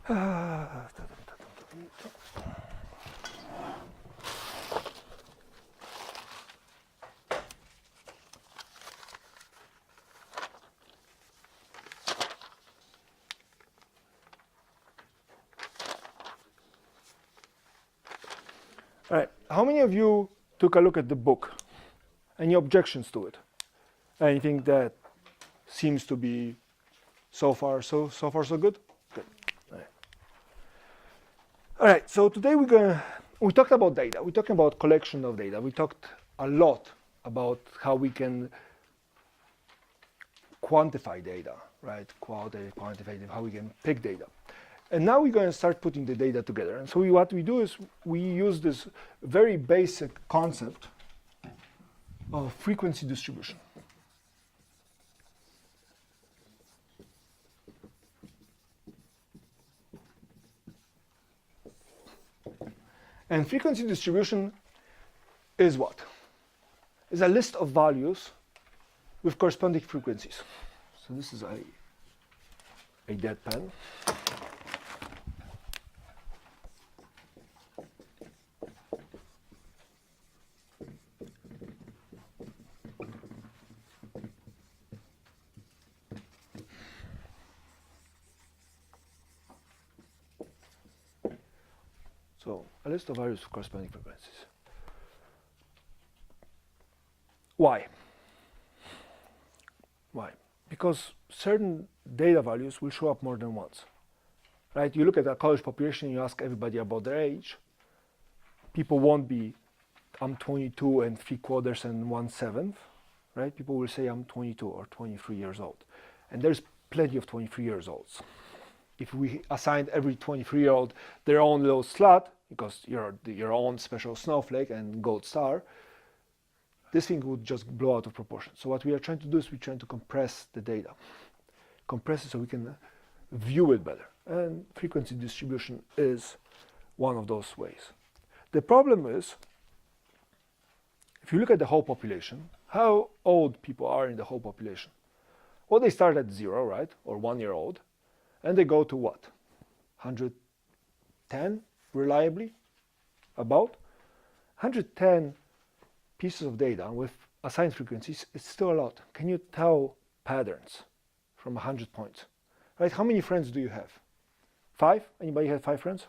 All right, how many of you took a look at the book? Any objections to it? Anything that seems to be so far so good? Good. All right, so today we talked about data. We're talking about collection of data. We talked a lot about how we can quantify data, right? Quantitative, how we can pick data. And now we're going to start putting the data together. And so what we do is we use this very basic concept of frequency distribution. And frequency distribution is what? Is a list of values with corresponding frequencies. So this is a dead pen. So a list of values with corresponding frequencies. Why? Why? Because certain data values will show up more than once. Right? You look at a college population, you ask everybody about their age. People won't be, I'm 22 and 3/4 and 1/7. Right? People will say I'm 22 or 23 years old. And there's plenty of 23 years olds. If we assigned every 23-year-old their own little slot, because you're your own special snowflake and gold star, this thing would just blow out of proportion. So what we are trying to do is we're trying to compress the data. Compress it so we can view it better. And frequency distribution is one of those ways. The problem is, if you look at the whole population, how old people are in the whole population? Well, they start at 0, right? Or 1 year old. And they go to what? 110 reliably? About? 110 pieces of data with assigned frequencies is still a lot. Can you tell patterns from 100 points? Right? How many friends do you have? 5? Anybody have 5 friends?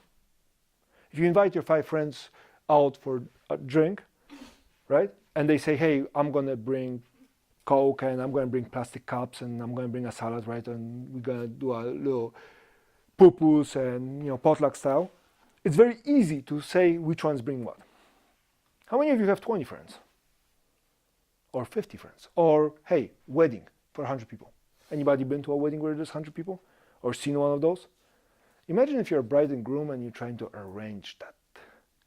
If you invite your 5 friends out for a drink, right? And they say, hey, I'm going to bring Coke and I'm going to bring plastic cups and I'm going to bring a salad, right? And we're going to do a little poo-poos and, potluck style. It's very easy to say which ones bring what. How many of you have 20 friends? Or 50 friends? Or, hey, wedding for 100 people. Anybody been to a wedding where there's 100 people? Or seen one of those? Imagine if you're a bride and groom and you're trying to arrange that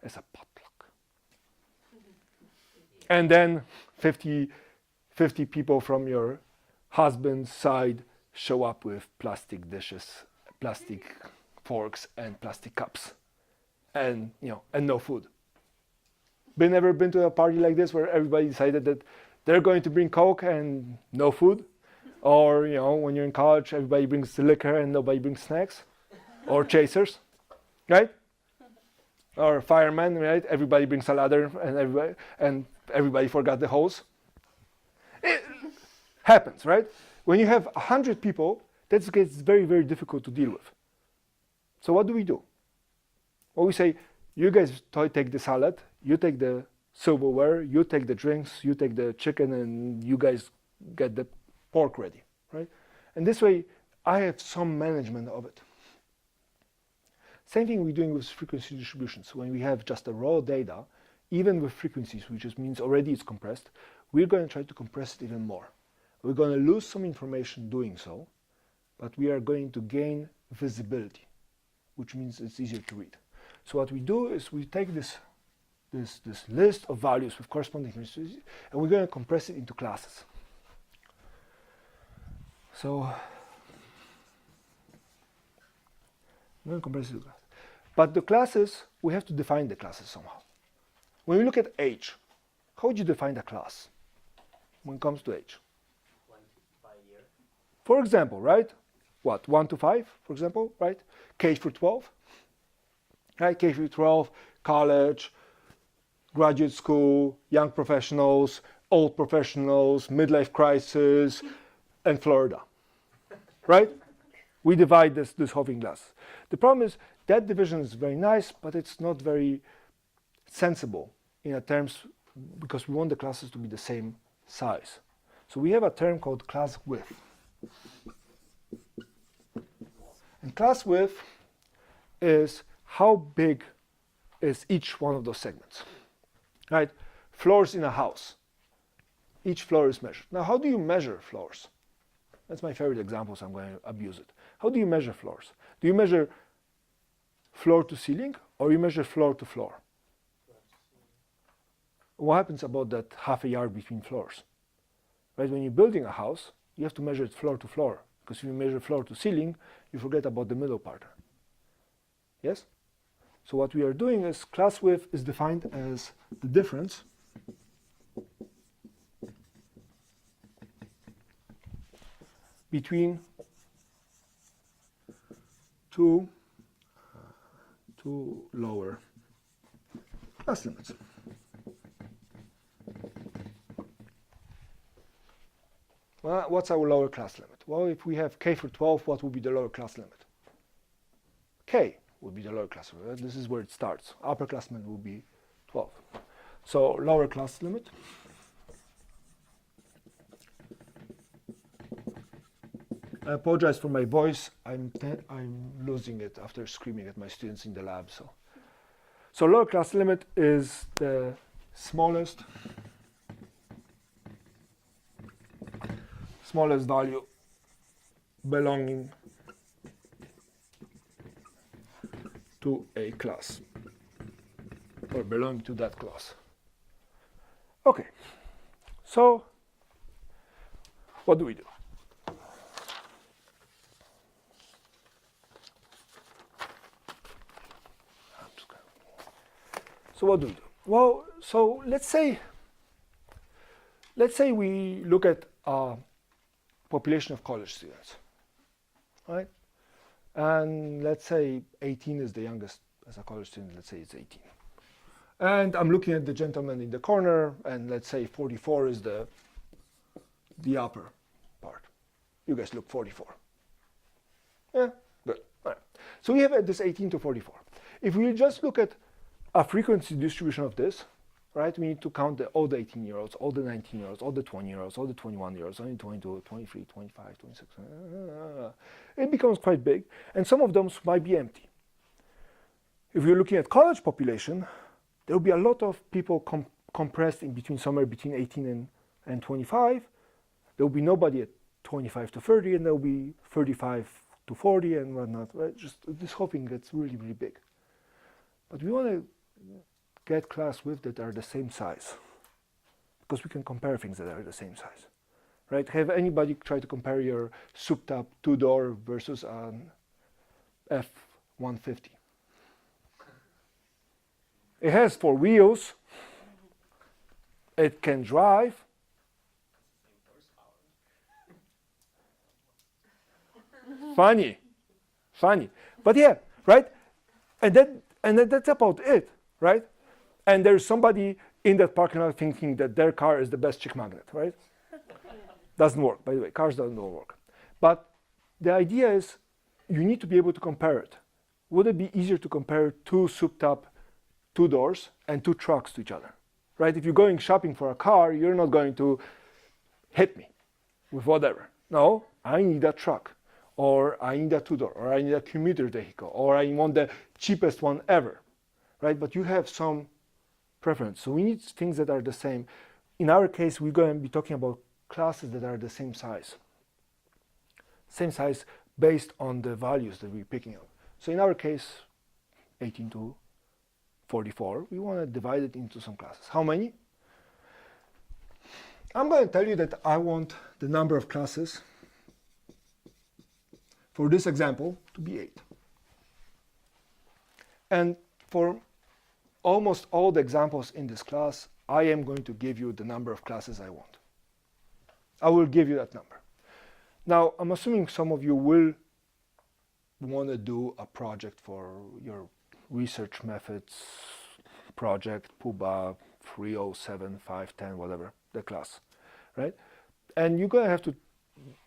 as a potluck. And then 50 people from your husband's side show up with plastic dishes, plastic forks, and plastic cups, and no food. Ever been to a party like this where everybody decided that they're going to bring Coke and no food? Or when you're in college, everybody brings the liquor and nobody brings snacks, or chasers, right? Or firemen, right? Everybody brings a ladder and everybody forgot the hose. It happens, right? When you have 100 people, that gets very, very difficult to deal with. So what do? Well, we say, you guys take the salad, you take the silverware, you take the drinks, you take the chicken, and you guys get the pork ready, right? And this way, I have some management of it. Same thing we're doing with frequency distributions. When we have just the raw data, even with frequencies, which just means already it's compressed, we're going to try to compress it even more. We're going to lose some information doing so, but we are going to gain visibility, which means it's easier to read. So what we do is we take this list of values with corresponding frequencies, and we're going to compress it into classes. So I'm going to compress it into classes. But the classes, we have to define the classes somehow. When we look at age, how would you define a class when it comes to age? By year. For example, right? what, 1 to 5, for example, right? K through 12, right? K through 12, college, graduate school, young professionals, old professionals, midlife crisis, and Florida, right? We divide this whole thing class. The problem is that division is very nice, but it's not very sensible in a terms because we want the classes to be the same size. So we have a term called class width. And class width is how big is each one of those segments, right? Floors in a house. Each floor is measured. Now, how do you measure floors? That's my favorite example, so I'm going to abuse it. How do you measure floors? Do you measure floor to ceiling or you measure floor to floor? What happens about that half a yard between floors? Right? When you're building a house, you have to measure it floor to floor. Because if you measure floor to ceiling, you forget about the middle part. Yes? So what we are doing is class width is defined as the difference between two lower class limits. Well, what's our lower class limit? Well, if we have K for 12, what would be the lower class limit? K would be the lower class limit. This is where it starts. Upper class limit will be 12. So lower class limit. I apologize for my voice. I'm losing it after screaming at my students in the lab. So lower class limit is the smallest value belonging to a class or belonging to that class. Okay, so what do we do? So what do we do? Well, so let's say we look at a population of college students, right? And let's say 18 is the youngest as a college student. Let's say it's 18. And I'm looking at the gentleman in the corner, and let's say 44 is the upper part. You guys look 44. Yeah, good. All right. So we have this 18 to 44. If we just look at a frequency distribution of this, right? We need to count all the 18-year-olds, all the 19-year-olds, all the 20-year-olds, all the 21-year-olds, only 22, 23, 25, 26. It becomes quite big, and some of them might be empty. If you're looking at college population, there will be a lot of people compressed in between, somewhere between 18 and 25. There will be nobody at 25 to 30, and there will be 35 to 40 and whatnot. Right? Just this whole thing gets really, really big. But we want to get class width that are the same size, because we can compare things that are the same size, right? Have anybody try to compare your soup-top two-door versus an F-150? It has 4 wheels. It can drive. Funny, but yeah, right? And then that's about it, right? And there's somebody in that parking lot thinking that their car is the best chick magnet, right? Doesn't work, by the way. Cars don't work. But the idea is you need to be able to compare it. Would it be easier to compare 2 souped-up 2 doors and 2 trucks to each other, right? If you're going shopping for a car, you're not going to hit me with whatever. No, I need a truck, or I need a 2-door, or I need a commuter vehicle, or I want the cheapest one ever, right? But you have some preference. So we need things that are the same. In our case, we're going to be talking about classes that are the same size. Same size based on the values that we're picking up. So in our case, 18 to 44, we want to divide it into some classes. How many? I'm going to tell you that I want the number of classes for this example to be 8. And for almost all the examples in this class, I am going to give you the number of classes I want. I will give you that number. Now, I'm assuming some of you will want to do a project for your research methods project, PUBA 307, 510, whatever, the class, right? And you're going to have to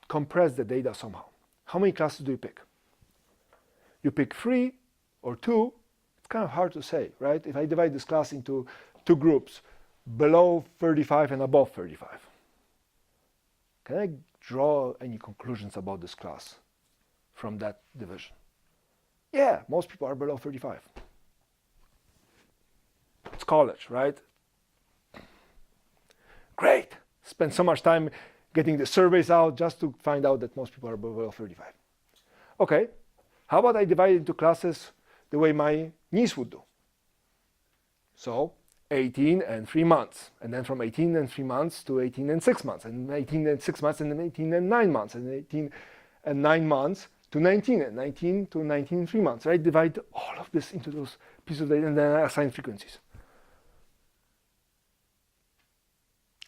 compress the data somehow. How many classes do you pick? You pick 3 or 2, it's kind of hard to say, right? If I divide this class into 2 groups, below 35 and above 35, can I draw any conclusions about this class from that division? Yeah, most people are below 35. It's college, right? Great. Spend so much time getting the surveys out just to find out that most people are below 35. Okay, how about I divide it into classes the way my niece would do? So 18 and 3 months, and then from 18 and 3 months to 18 and 6 months, and 18 and 6 months, and then 18 and 9 months, and 18 and 9 months to 19, and 19 to 19 and 3 months, right? Divide all of this into those pieces of data and then assign frequencies.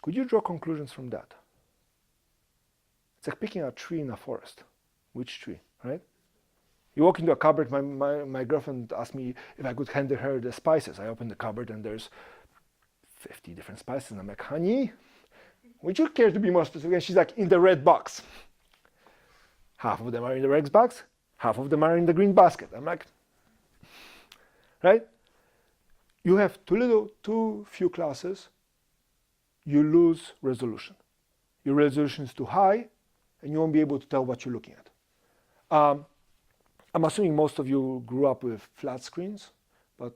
Could you draw conclusions from that? It's like picking a tree in a forest. Which tree, right? You walk into a cupboard, my girlfriend asked me if I could hand her the spices. I open the cupboard and there's 50 different spices. And I'm like, honey, would you care to be more specific? And she's like, in the red box. Half of them are in the red box, half of them are in the green basket. I'm like, right? You have too few classes, you lose resolution. Your resolution is too high, and you won't be able to tell what you're looking at. I'm assuming most of you grew up with flat screens, but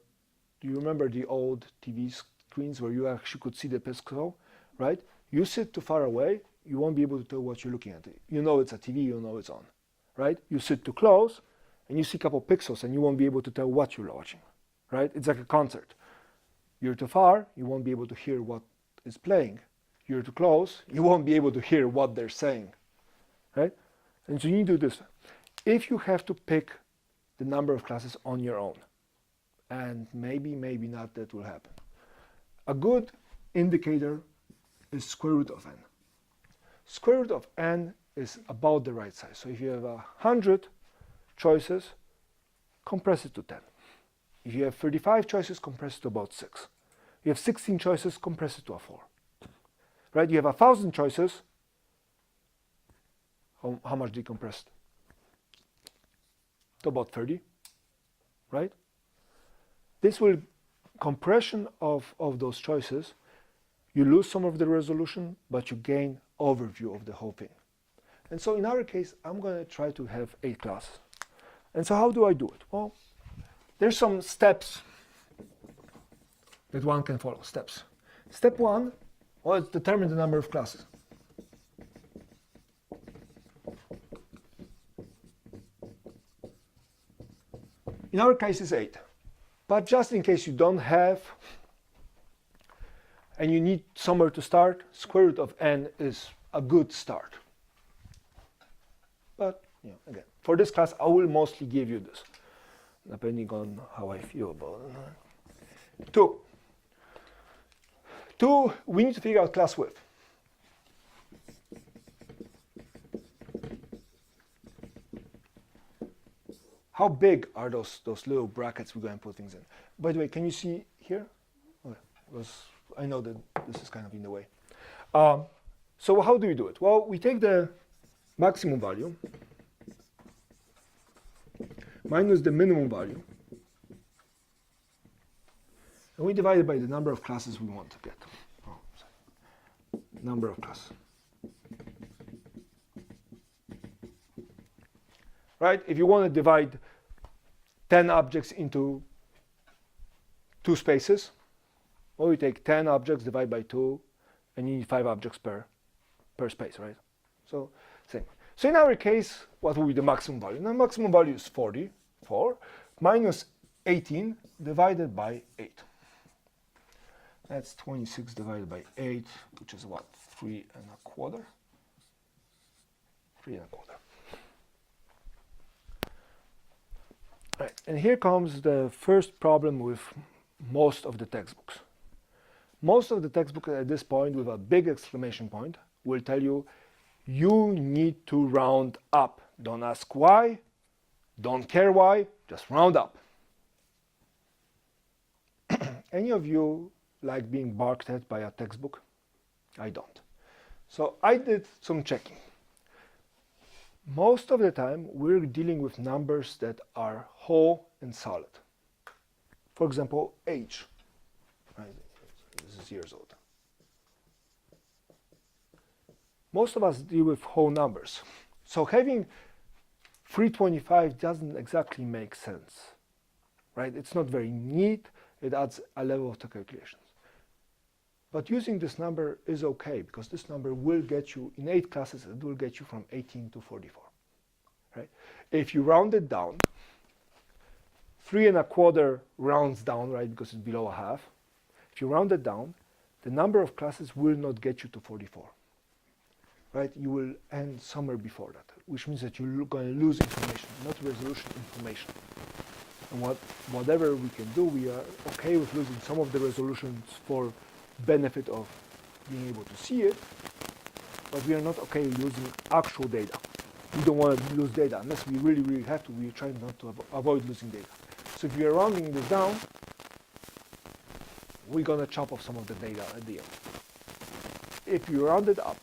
do you remember the old TV screens where you actually could see the pixel, right? You sit too far away, you won't be able to tell what you're looking at. You know it's a TV, you know it's on, right? You sit too close, and you see a couple pixels, and you won't be able to tell what you're watching, right? It's like a concert. You're too far, you won't be able to hear what is playing. You're too close, you won't be able to hear what they're saying, right? And so you need to do this. If you have to pick the number of classes on your own, and maybe not that will happen, a good indicator is square root of n. Square root of n is about the right size. So if you have 100 choices, compress it to 10. If you have 35 choices, compress it to about 6. You have 16 choices, compress it to a 4. Right? You have 1,000 choices. How much decompressed? To about 30. Right? This will, compression of those choices, you lose some of the resolution, but you gain overview of the whole thing. And so in our case, I'm going to try to have 8 classes. And so how do I do it? Well, there's some steps that one can follow. Steps. Step 1, well, it's determine the number of classes. In our case, it's 8. But just in case you don't have, and you need somewhere to start, square root of n is a good start. But, again, for this class, I will mostly give you this, depending on how I feel about it. 2. We need to figure out class width. How big are those little brackets we're going to put things in? By the way, can you see here? I know that this is kind of in the way. So how do we do it? Well, we take the maximum value minus the minimum value, and we divide it by the number of classes we want to get. Number of classes. Right? If you want to divide 10 objects into 2 spaces, well, you take 10 objects, divide by 2, and you need 5 objects per space, right? So, same. So in our case, what will be the maximum value? The maximum value is 44 minus 18 divided by 8. That's 26 divided by 8, which is what? 3 1/4? 3 1/4. Right, and here comes the first problem with most of the textbooks. Most of the textbooks at this point with a big exclamation point will tell you, you need to round up. Don't ask why, Don't care why, just round up. Any of you like being barked at by a textbook? I don't. So I did some checking. Most of the time, we're dealing with numbers that are whole and solid. For example, age. Right? This is years old. Most of us deal with whole numbers. So having 325 doesn't exactly make sense. Right? It's not very neat. It adds a level of the calculations. But using this number is okay, because this number will get you, in 8 classes, it will get you from 18 to 44. Right? If you round it down, 3 1/4 rounds down, right, because it's below a half. If you round it down, the number of classes will not get you to 44. Right? You will end somewhere before that, which means that you're going to lose information, not resolution, information. And whatever we can do, we are okay with losing some of the resolutions for benefit of being able to see it, but we are not okay losing actual data. We don't want to lose data unless we really, really have to. We're trying not to avoid losing data. So if we are rounding this down, we're going to chop off some of the data at the end. If you round it up,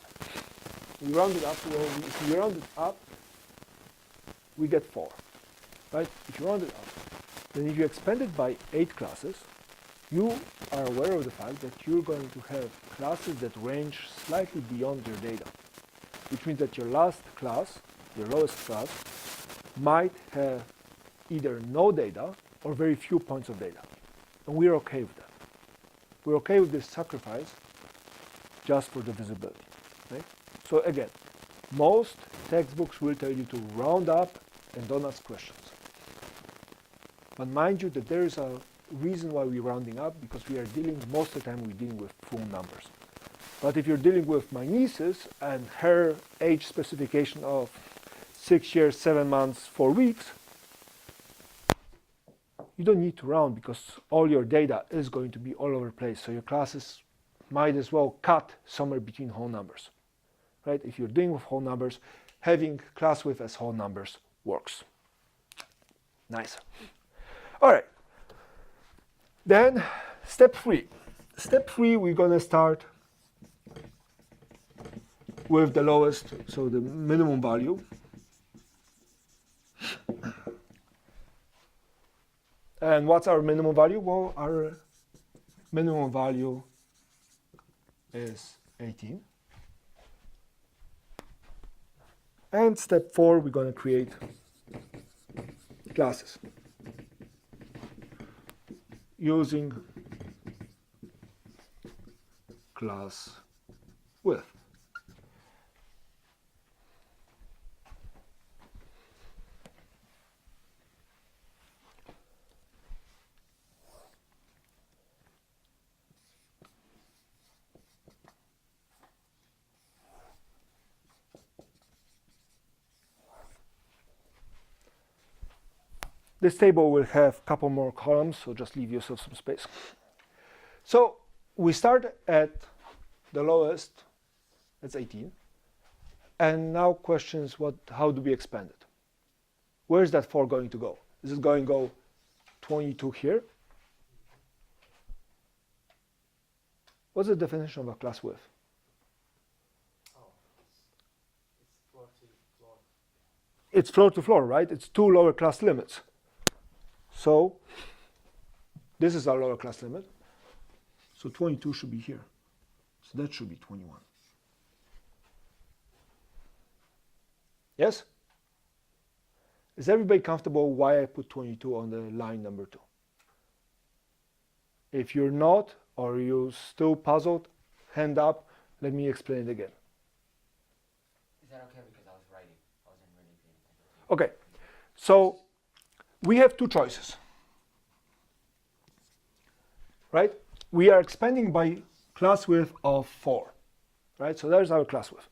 well, if you round it up, we get 4, right? If you round it up, then if you expand it by 8 classes, you are aware of the fact that you're going to have classes that range slightly beyond your data, which means that your last class, your lowest class, might have either no data or very few points of data. And we're okay with that. We're okay with this sacrifice just for the visibility. Right? So again, most textbooks will tell you to round up and don't ask questions. But mind you that there is a reason why we're rounding up, because we are dealing, most of the time we're dealing with full numbers. But if you're dealing with my nieces and her age specification of 6 years, 7 months, 4 weeks, you don't need to round, because all your data is going to be all over the place. So your classes might as well cut somewhere between whole numbers. Right? If you're dealing with whole numbers, having class width as whole numbers works. Nice. All right. Then step 3. Step 3, we're going to start with the lowest, so the minimum value. And what's our minimum value? Well, our minimum value is 18. And step 4, we're going to create classes using class width. This table will have a couple more columns, so just leave yourself some space. So we start at the lowest, that's 18. And now questions, how do we expand it? Where is that 4 going to go? Is it going to go 22 here? What's the definition of a class width? It's floor to floor. It's floor to floor, right? It's 2 lower class limits. So this is our lower class limit. So 22 should be here. So that should be 21. Yes? Is everybody comfortable why I put 22 on the line number 2? If you're not, or you're still puzzled, hand up, let me explain it again. Is that okay? Because I was writing. I wasn't really paying attention. Okay, so we have 2 choices, right? We are expanding by class width of 4, right? So there's our class width.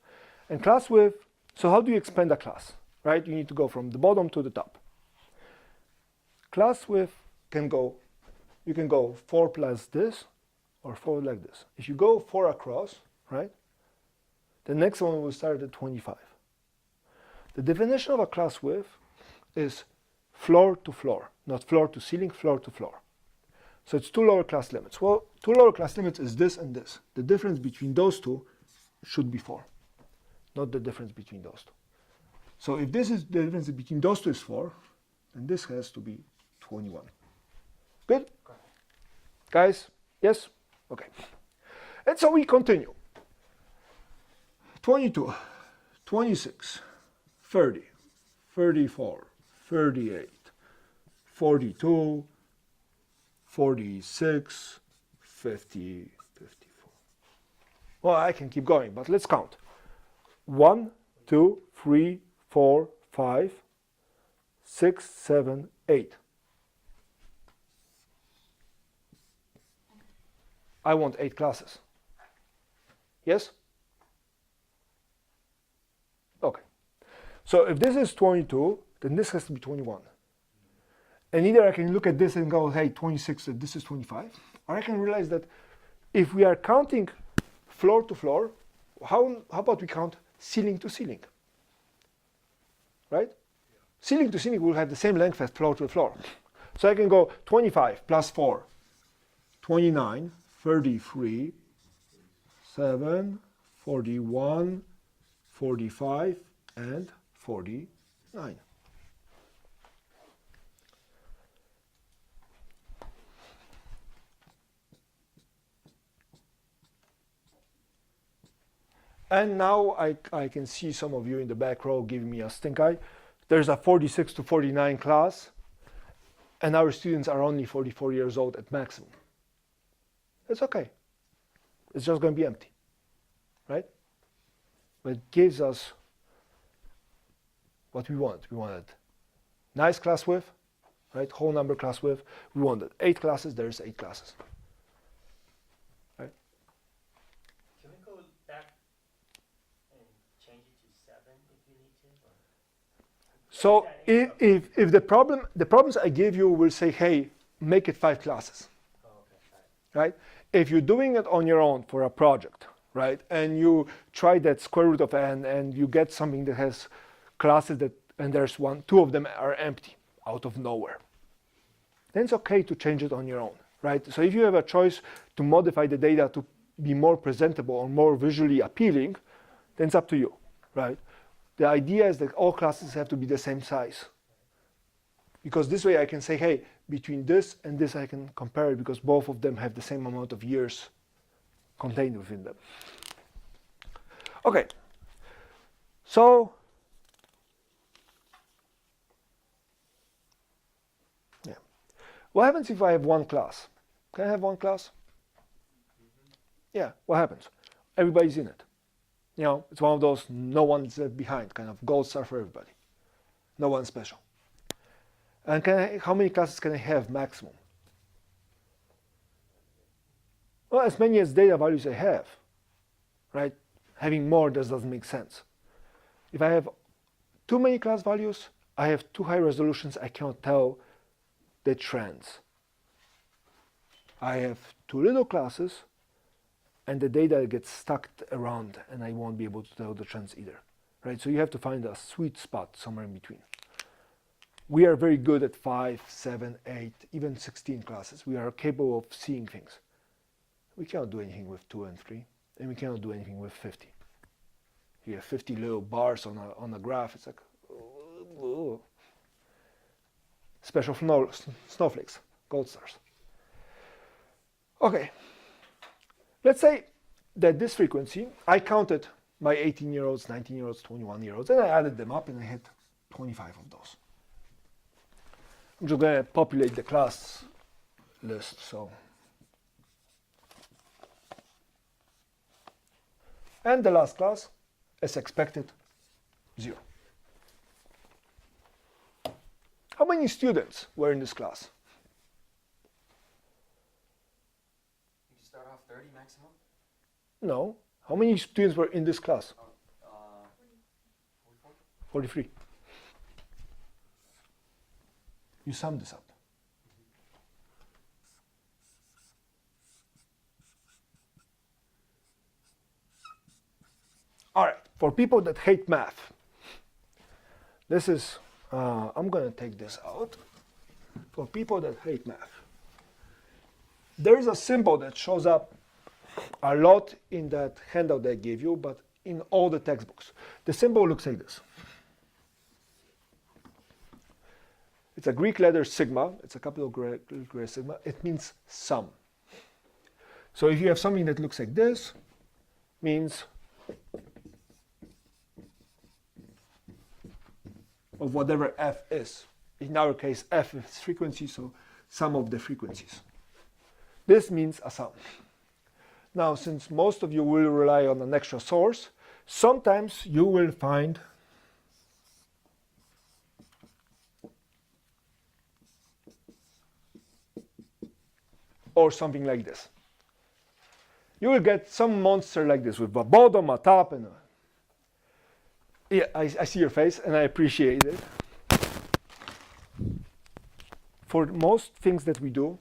And class width, so how do you expand a class, right? You need to go from the bottom to the top. Class width you can go 4 plus this, or 4 like this. If you go 4 across, right, the next one will start at 25. The definition of a class width is floor to floor, not floor to ceiling, floor to floor. So it's two lower class limits. Well, two lower class limits is this and this. The difference between those two should be 4, not the difference between those two. So if this is the difference between those two is 4, then this has to be 21. Good? Guys? Yes? Okay. And so we continue. 22, 26, 30, 34, 38, 42, 46, 50, 54. Well, I can keep going, but let's count. 1, 2, 3, 4, 5, 6, 7, 8. I want 8 classes. Yes? Okay. So if this is 22, then this has to be 21. And either I can look at this and go, hey, 26, this is 25. Or I can realize that if we are counting floor to floor, how about we count ceiling to ceiling? Right? Yeah. Ceiling to ceiling will have the same length as floor to floor. So I can go 25 plus 4, 29, 33, 7, 41, 45, and 49. And now I can see some of you in the back row giving me a stink eye. There's a 46 to 49 class, and our students are only 44 years old at maximum. It's okay. It's just going to be empty, right? But it gives us what we want. We wanted nice class width, right? Whole number class width. We wanted 8 classes. There's 8 classes, right? Can we go back and change it to 7 if you need to? So if the problems I gave you will say, hey, make it 5 classes, Oh, okay. right? If you're doing it on your own for a project, right, and you try that square root of n and you get something that has classes that, and there's 2 of them are empty out of nowhere, then it's okay to change it on your own, right? So if you have a choice to modify the data to be more presentable or more visually appealing, then it's up to you, right? The idea is that all classes have to be the same size. Because this way I can say, hey, between this and this I can compare it because both of them have the same amount of years contained within them. Okay, so yeah, what happens if I have one class? Can I have one class? Yeah, what happens? Everybody's in it. You know, it's one of those no one's left behind, kind of gold star for everybody. No one special. And how many classes can I have maximum? Well, as many as data values I have, right? Having more just doesn't make sense. If I have too many class values, I have too high resolutions, I cannot tell the trends. I have too little classes, and the data gets stuck around, and I won't be able to tell the trends either, right? So you have to find a sweet spot somewhere in between. We are very good at 5, 7, 8, even 16 classes. We are capable of seeing things. We cannot do anything with 2 and 3, and we cannot do anything with 50. You have 50 little bars on a graph. It's like, oh. Special snowflakes, gold stars. Okay, let's say that this frequency, I counted my 18-year-olds, 19-year-olds, 21-year-olds, and I added them up, and I had 25 of those. I'm just going to populate the class list. So, and the last class, as expected, 0. How many students were in this class? You start off 30 maximum? No. How many students were in this class? 44? 43. You sum this up. All right, for people that hate math, this is I'm going to take this out for people that hate math. There's a symbol that shows up a lot in that handout that I gave you, but in all the textbooks. The symbol looks like this. It's a Greek letter sigma. It's a capital Greek sigma. It means sum. So if you have something that looks like this, means of whatever f is. In our case, f is frequency, so sum of the frequencies. This means a sum. Now, since most of you will rely on an extra source, sometimes you will find or something like this. You will get some monster like this with a bottom, a top, and a... Yeah, I see your face and I appreciate it. For most things that we do,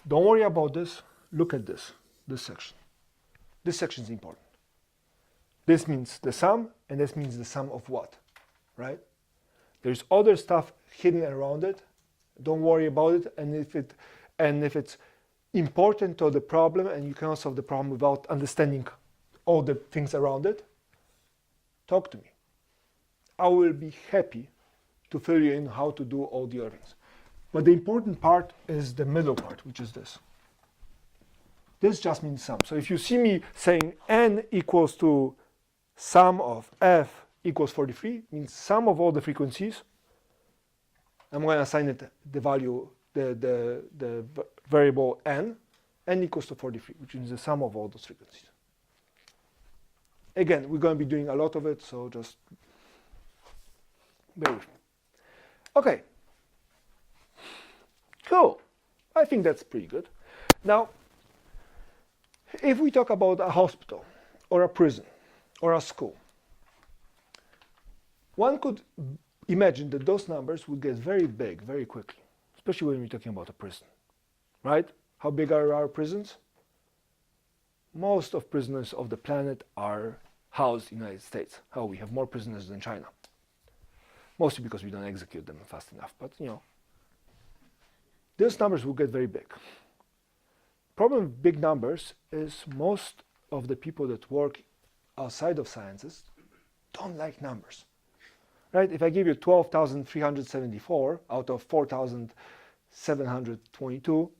don't worry about this. Look at this section. This section is important. This means the sum, and this means the sum of what, right? There's other stuff hidden around it. Don't worry about it. And if it's important to the problem, and you cannot solve the problem without understanding all the things around it, talk to me. I will be happy to fill you in how to do all the other things. But the important part is the middle part, which is this. This just means sum. So if you see me saying n equals to sum of f equals 43, means sum of all the frequencies. I'm going to assign it the value, the variable n equals to 43, which is the sum of all those frequencies. Again, we're going to be doing a lot of it, so just bear with me. Okay. Cool. I think that's pretty good. Now, if we talk about a hospital or a prison or a school, one could imagine that those numbers would get very big very quickly, especially when we're talking about a prison, right? How big are our prisons? Most of prisoners of the planet are housed in the United States. How we have more prisoners than China. Mostly because we don't execute them fast enough, but you know. These numbers will get very big. Problem with big numbers is most of the people that work outside of sciences don't like numbers. Right? If I give you 12,374 out of 4,722,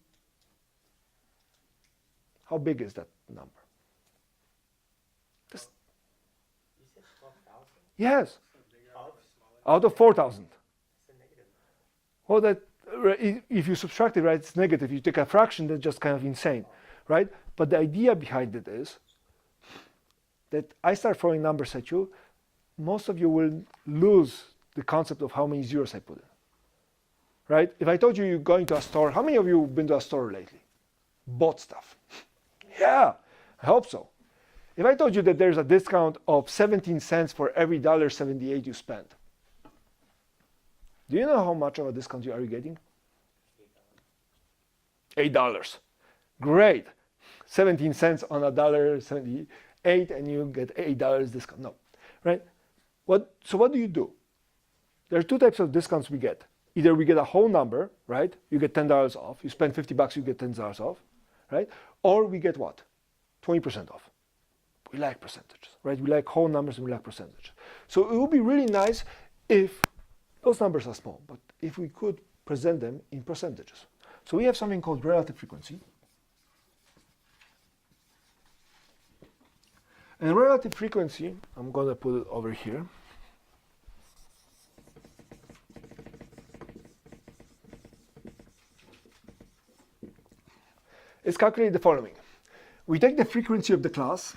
how big is that number? You said 12,000? Yes, Of? out of 4,000. It's a negative. Well, that if you subtract it, right, it's negative. You take a fraction, that's just kind of insane, right? But the idea behind it is that I start throwing numbers at you, most of you will lose the concept of how many zeros I put in, right? If I told you you're going to a store, how many of you have been to a store lately? Bought stuff? Yeah, I hope so. If I told you that there's a discount of 17 cents for every $1.78 you spend, do you know how much of a discount you are getting? $8. Great. 17 cents on $1.78 and you get $8 discount. No, right? So what do you do? There are two types of discounts we get. Either we get a whole number, right? You get $10 off. You spend $50, you get $10 off, right? Or we get what? 20% off. We like percentages, right? We like whole numbers and we like percentage. So it would be really nice if those numbers are small, but if we could present them in percentages. So we have something called relative frequency. And relative frequency, I'm going to put it over here. It's calculated the following. We take the frequency of the class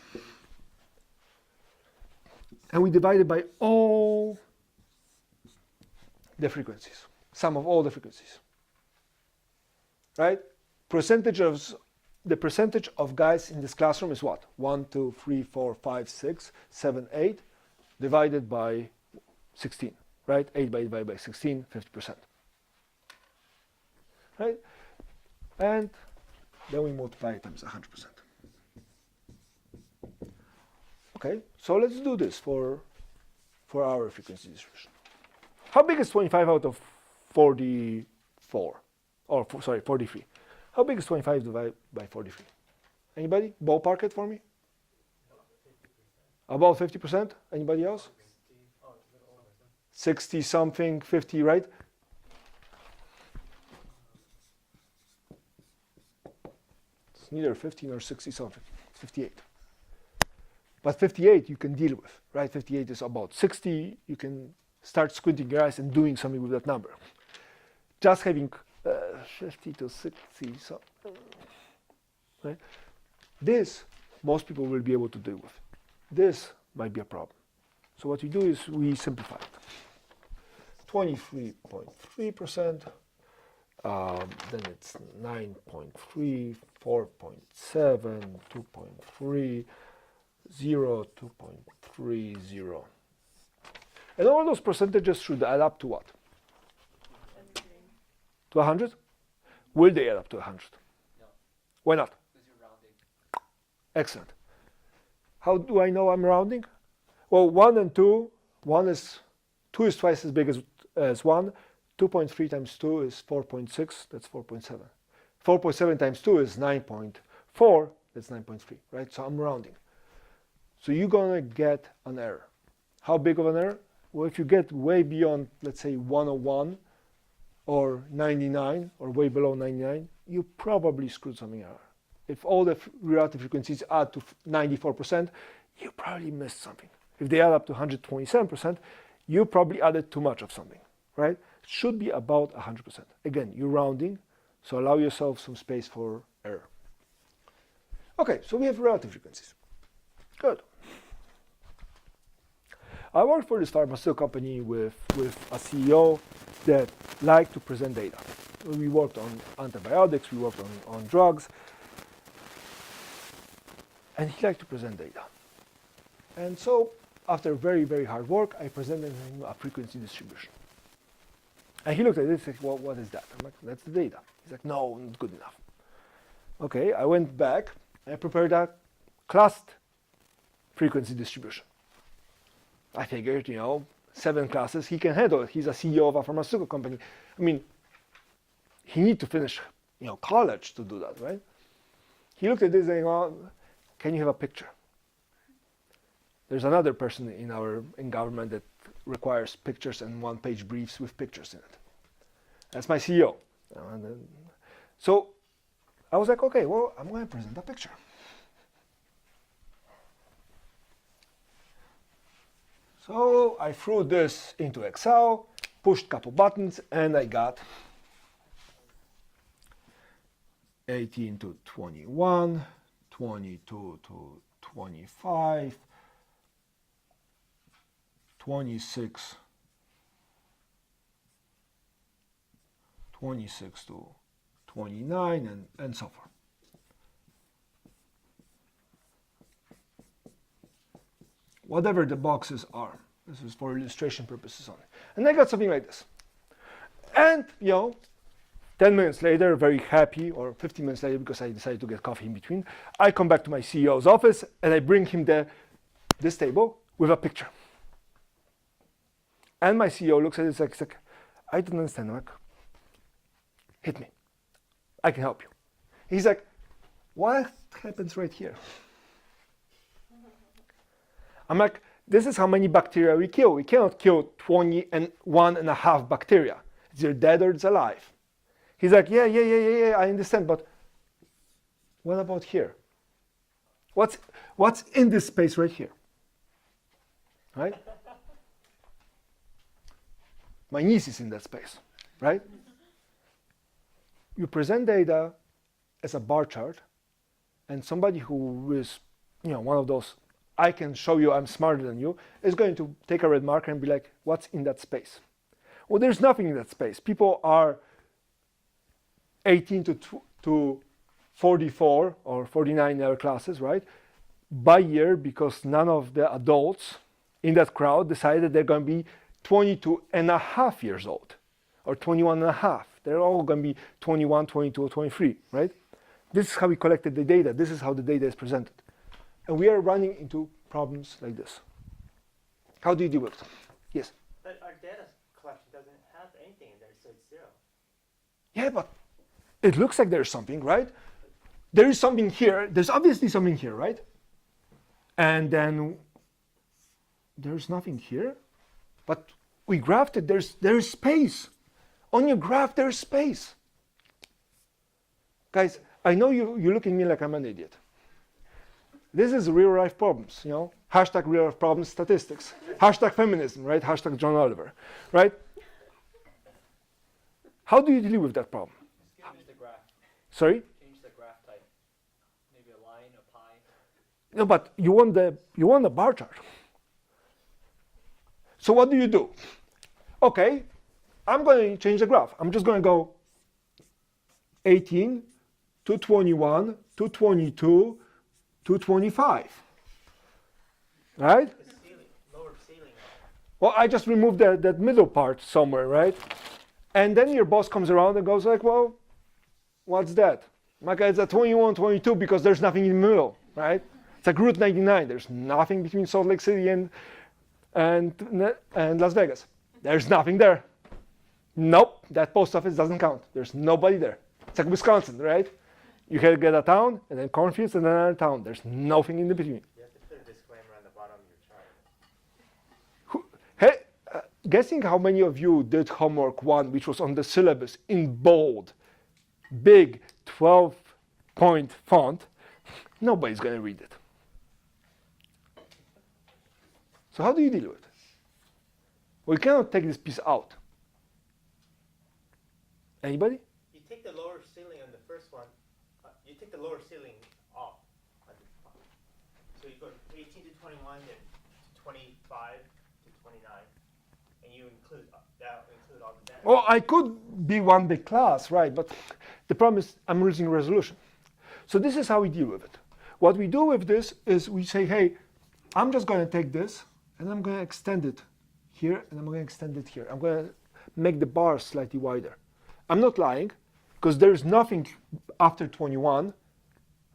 and we divide it by all the frequencies, sum of all the frequencies, right? The percentage of guys in this classroom is what? 1, 2, 3, 4, 5, 6, 7, 8, divided by 16, right? 8 divided by 16, 50%, right? And then we multiply it times 100%. Okay, so let's do this for our frequency distribution. How big is 25 out of 44? Or, sorry, 43. How big is 25 divided by 43? Anybody? Ballpark it for me? About 50%? Anybody else? 60 something, 50, right? It's neither 15 or 60 something, 58. But 58 you can deal with, right? 58 is about 60, you can start squinting your eyes and doing something with that number. Just having 50 to 60 something, right? This, most people will be able to deal with. This might be a problem. So what we do is we simplify it. 23.3%, then it's 9.3, 4.7, 2.3, 0, 2.30. And all those percentages should add up to what? To 100? Will they add up to 100? No. Why not? Because you're rounding. Excellent. How do I know I'm rounding? Well, 1 and 2, 2 is twice as big as 1. 2.3 times 2 is 4.6, that's 4.7. 4.7 times 2 is 9.4, that's 9.3, right? So I'm rounding. So you're gonna get an error. How big of an error? Well, if you get way beyond, let's say 101 or 99 or way below 99, you probably screwed something up. If all the relative frequencies add to 94%, you probably missed something. If they add up to 127%, you probably added too much of something, right? It should be about 100%. Again, you're rounding, so allow yourself some space for error. Okay, so we have relative frequencies. Good. I worked for this pharmaceutical company with a CEO that liked to present data. We worked on antibiotics, we worked on drugs, and he liked to present data. And so, after very, very hard work, I presented him a frequency distribution. And he looked at it and said, well, what is that? I'm like, that's the data. He's like, no, not good enough. Okay, I went back and I prepared a classed frequency distribution. I figured, 7 classes, he can handle it. He's a CEO of a pharmaceutical company. I mean, he needs to finish, college to do that, right? He looked at this and said, well, can you have a picture? There's another person in government that requires pictures and one-page briefs with pictures in it. That's my CEO. So I was like, okay, well, I'm going to present a picture. So I threw this into Excel, pushed a couple buttons, and I got 18 to 21, 22 to 25, 26 to 29, and so forth. Whatever the boxes are. This is for illustration purposes only. And I got something like this. And, 10 minutes later, very happy, or 15 minutes later, because I decided to get coffee in between, I come back to my CEO's office and I bring him this table with a picture. And my CEO looks at it and like, I don't understand, Mark. Hit me. I can help you. He's like, what happens right here? I'm like, this is how many bacteria we kill. We cannot kill 21.5 bacteria. It's either dead or it's alive. He's like, yeah, I understand, but what about here? What's in this space right here? Right? My niece is in that space, right? You present data as a bar chart, and somebody who is, one of those, I can show you I'm smarter than you, is going to take a red marker and be like, what's in that space? Well, there's nothing in that space. People are 18 to 44 or 49 in our classes, right? By year, because none of the adults in that crowd decided they're going to be 22 and a half years old or 21 and a half. They're all going to be 21, 22, or 23, right? This is how we collected the data. This is how the data is presented. And we are running into problems like this. How do you deal with them? Yes? But our data collection anything in there, so it's 0. Yeah, but it looks like there's something, right? There is something here. There's obviously something here, right? And then there's nothing here. But we graphed it. There's space. On your graph, there's space. Guys, I know you look at me like I'm an idiot. This is real life problems, you know? Hashtag real life problems statistics. Hashtag feminism, right? Hashtag John Oliver, right? How do you deal with that problem? Change the graph. Sorry? Change the graph type. Maybe a line, a pie. No, but you want the bar chart. So what do? Okay, I'm going to change the graph. I'm just going to go 18 to 21 to 22 to 25. Right? The ceiling, lower ceiling. Well, I just removed that middle part somewhere, right? And then your boss comes around and goes like, well, what's that? My guy, it's a 21, 22 because there's nothing in the middle, right? It's like Route 99. There's nothing between Salt Lake City and Las Vegas. There's nothing there. Nope, that post office doesn't count. There's nobody there. It's like Wisconsin, right? You can get a town, and then cornfields, and then another town. There's nothing in the between. You have to put a disclaimer on the bottom of your chart. Hey, guessing how many of you did homework 1, which was on the syllabus in bold, big 12-point font? Nobody's going to read it. So how do you deal with it? We cannot take this piece out. Anybody? You take the lower ceiling on the first one. You take the lower ceiling off. So you go 18 to 21, then to 25 to 29, and you include all the data. Well, I could be one big class, right? But the problem is I'm losing resolution. So this is how we deal with it. What we do with this is we say, hey, I'm just going to take this and I'm going to extend it here and I'm going to extend it here. I'm going to make the bar slightly wider. I'm not lying because there's nothing after 21,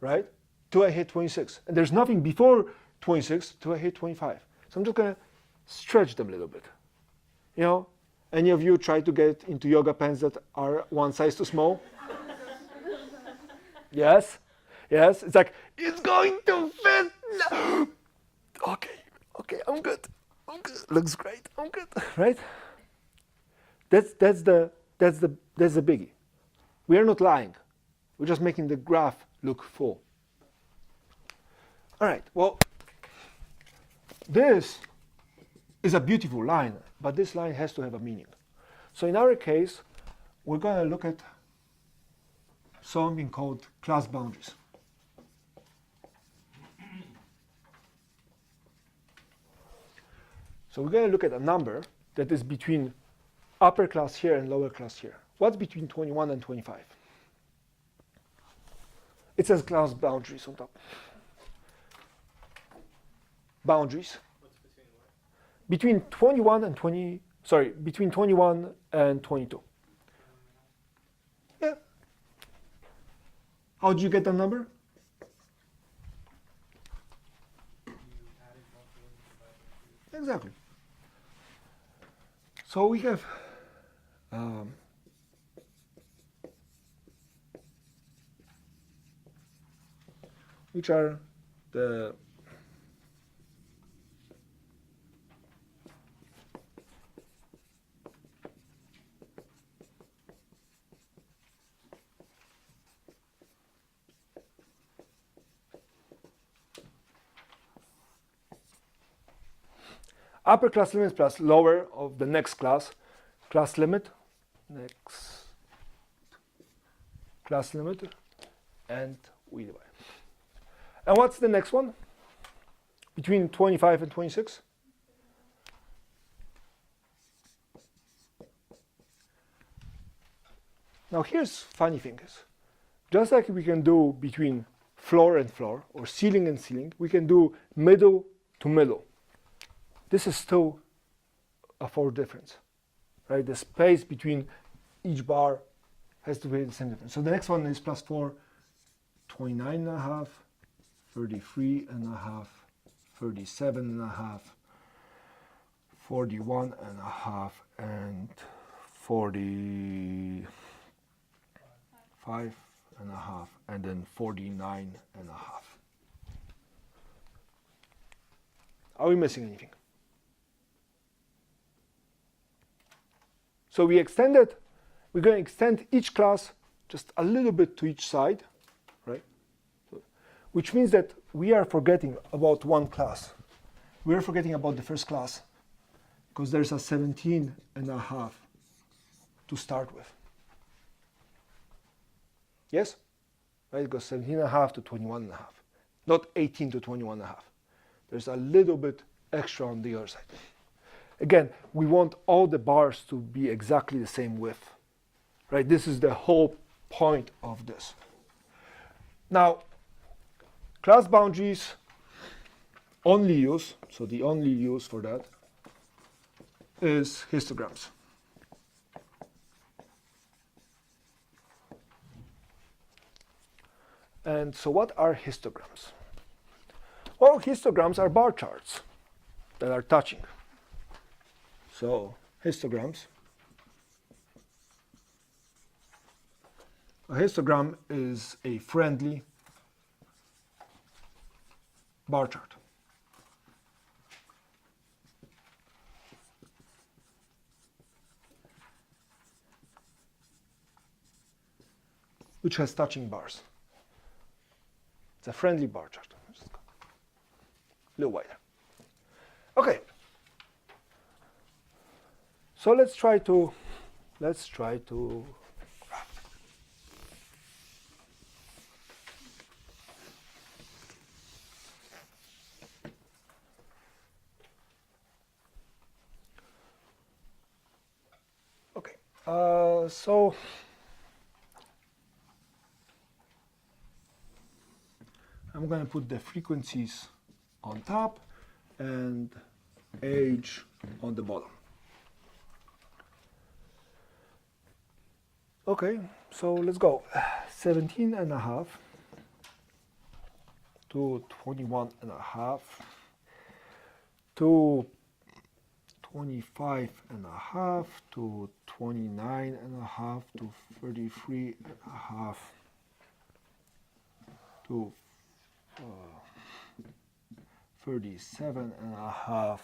right, till I hit 26. And there's nothing before 26 till I hit 25. So I'm just going to stretch them a little bit. You know, any of you try to get into yoga pants that are one size too small? Yes? Yes? It's like, it's going to fit. No. Okay, I'm good. Looks great. I'm good, right? That's the biggie. We are not lying. We're just making the graph look full. All right. Well, this is a beautiful line, but this line has to have a meaning. So in our case, we're going to look at something called class boundaries. So we're going to look at a number that is between upper class here and lower class here. What's between 21 and 25? It says class boundaries on top. Boundaries. What's between what? Between 21 and 20, sorry, between 21 and 22. Yeah. How did you get that number? Exactly. So we have which are the upper class limit plus lower of the next class limit, next class limit, and we divide. And what's the next one? Between 25 and 26? Now here's funny thing is, just like we can do between floor and floor, or ceiling and ceiling, we can do middle to middle. This is still a 4 difference, right? The space between each bar has to be the same difference. So the next one is plus 4, 29 and a half, 33 and a half, 37 and a half, 41 and a half, and 45.5, and then 49.5. Are we missing anything? So we extended, we're going to extend each class just a little bit to each side, right? Which means that we are forgetting about one class. We are forgetting about the first class because there's a 17.5 to start with. Yes? Right? It goes 17.5 to 21.5, not 18 to 21.5. There's a little bit extra on the other side. Again, we want all the bars to be exactly the same width, right? This is the whole point of this. Now, class boundaries only use, so the only use for that is histograms. And so what are histograms? Well, histograms are bar charts that are touching. So histograms. A histogram is a friendly bar chart. Which has touching bars. It's a friendly bar chart. A little wider. Okay. So let's try to graph. Okay. So I'm going to put the frequencies on top and age on the bottom. Okay, so let's go. 17.5 to 21.5 to 25.5 to 29.5 to 33.5 to 37.5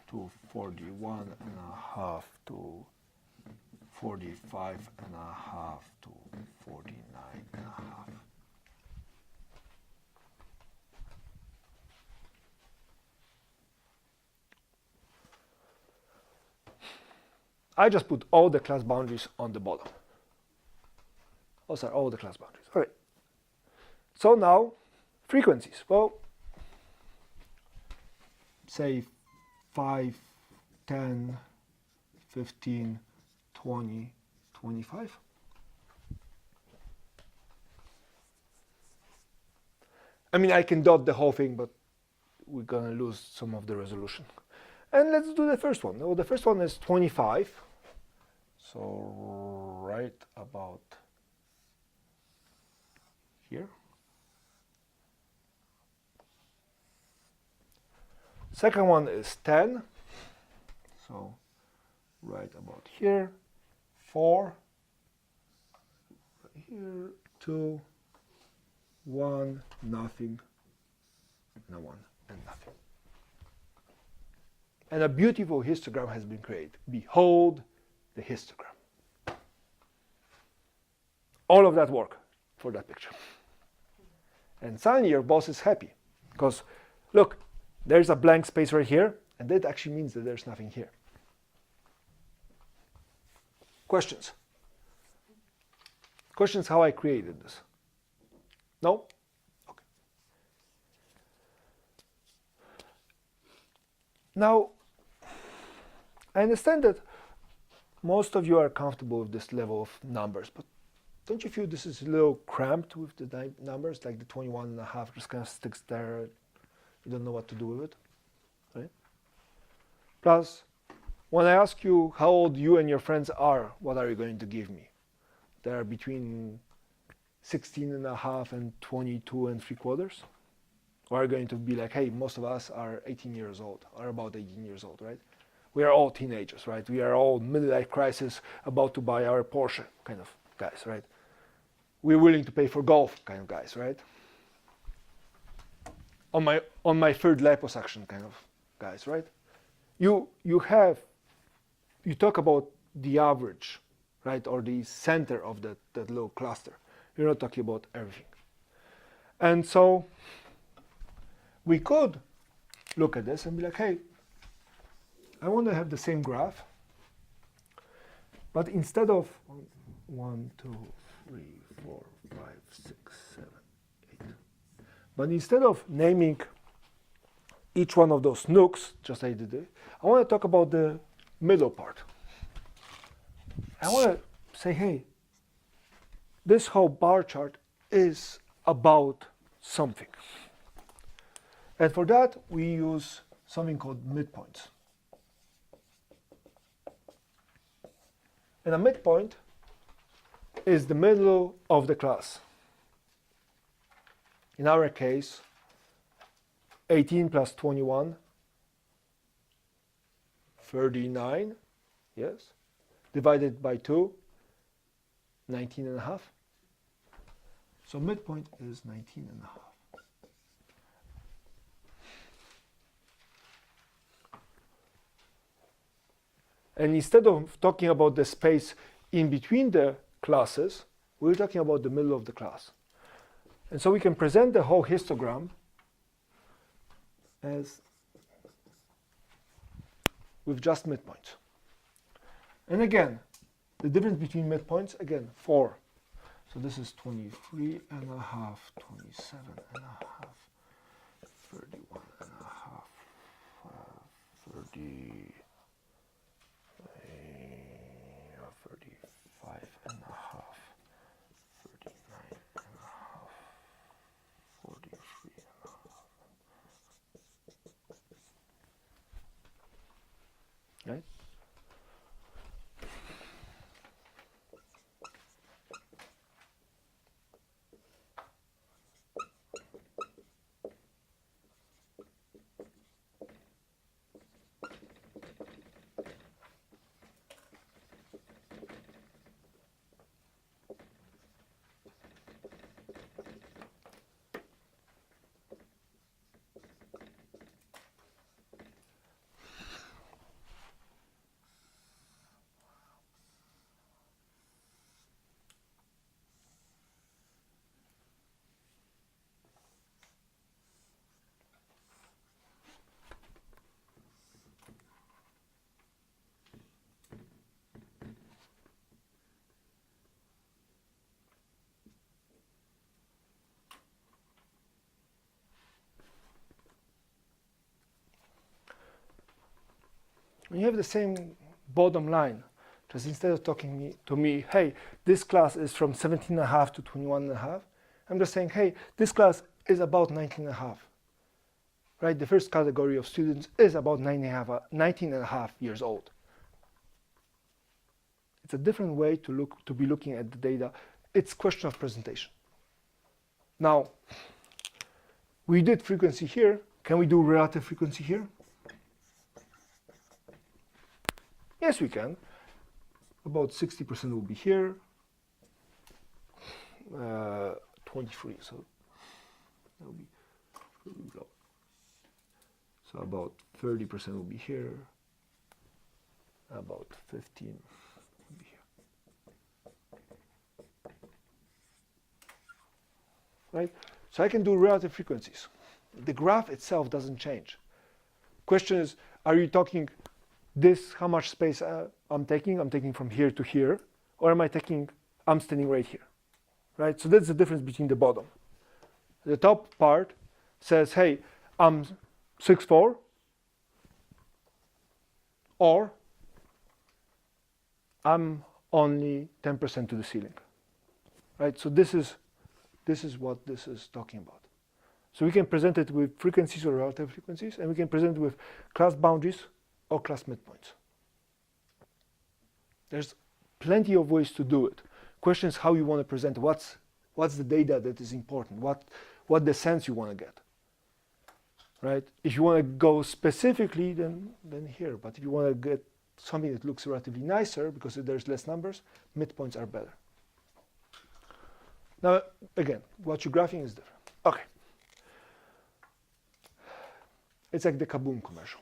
to 41.5 to 45.5 to 49.5. I just put all the class boundaries on the bottom. Those are all the class boundaries. All right. So now, frequencies. Well, say 5, 10, 15, 20, 25. I mean, I can dot the whole thing, but we're going to lose some of the resolution. And let's do the first one. Well, the first one is 25. So right about here. Second one is 10. So right about here. 4. Right here. 2. 1. Nothing. No 1 and nothing. And a beautiful histogram has been created. Behold the histogram. All of that work for that picture. And suddenly your boss is happy because look, there's a blank space right here, and that actually means that there's nothing here. Questions? Questions how I created this? No? Okay. Now, I understand that most of you are comfortable with this level of numbers, but don't you feel this is a little cramped with the numbers, like the 21.5 just kind of sticks there, you don't know what to do with it, right? Plus, when I ask you how old you and your friends are, what are you going to give me? They are between 16.5 and 22.75? Or are you going to be like, hey, most of us are 18 years old, or about 18 years old, right? We are all teenagers, right? We are all midlife crisis, about to buy our Porsche kind of guys, right? We're willing to pay for golf kind of guys, right? On my third liposuction kind of guys, right? You talk about the average, right, or the center of that little cluster. You're not talking about everything. And so we could look at this and be like, hey, I want to have the same graph, but instead of 1, 2, 3, 4, 5, 6, 7, 8, but instead of naming each one of those nooks, just like I did it, I want to talk about the middle part. I want to say, hey, this whole bar chart is about something. And for that, we use something called midpoints. And a midpoint is the middle of the class. In our case, 18 plus 21, 39, yes, divided by 2, 19 and a half. So midpoint is 19 and a half. And instead of talking about the space in between the classes, we're talking about the middle of the class. And so we can present the whole histogram as with just midpoints. And again, the difference between midpoints, again, 4. So this is 23 and a half, 27 and a half, 31 and a half, 30, 35 and a half, 39 and a half, 43 and a half. Right? When you have the same bottom line, just instead of talking to me, hey, this class is from 17 and a half to 21 and a half, I'm just saying, hey, this class is about 19 and a half. Right? The first category of students is about 19 and a half years old. It's a different way to be looking at the data. It's a question of presentation. Now, we did frequency here. Can we do relative frequency here? Yes, we can. About 60% will be here. 23, so that will be low. So about 30% will be here. About 15 will be here. Right? So I can do relative frequencies. The graph itself doesn't change. Question is, are you talking this, how much space I'm taking from here to here, or am I I'm standing right here, right? So that's the difference between the bottom. The top part says, hey, I'm 6'4", or I'm only 10% to the ceiling, right? So this is what this is talking about. So we can present it with frequencies or relative frequencies, and we can present it with class boundaries or class midpoints. There's plenty of ways to do it. Question is how you want to present it. What's the data that is important? What the sense you want to get. right? If you want to go specifically, then here. But if you want to get something that looks relatively nicer, because there's less numbers, midpoints are better. Now, again, what you're graphing is different. Okay. It's like the Kaboom commercial.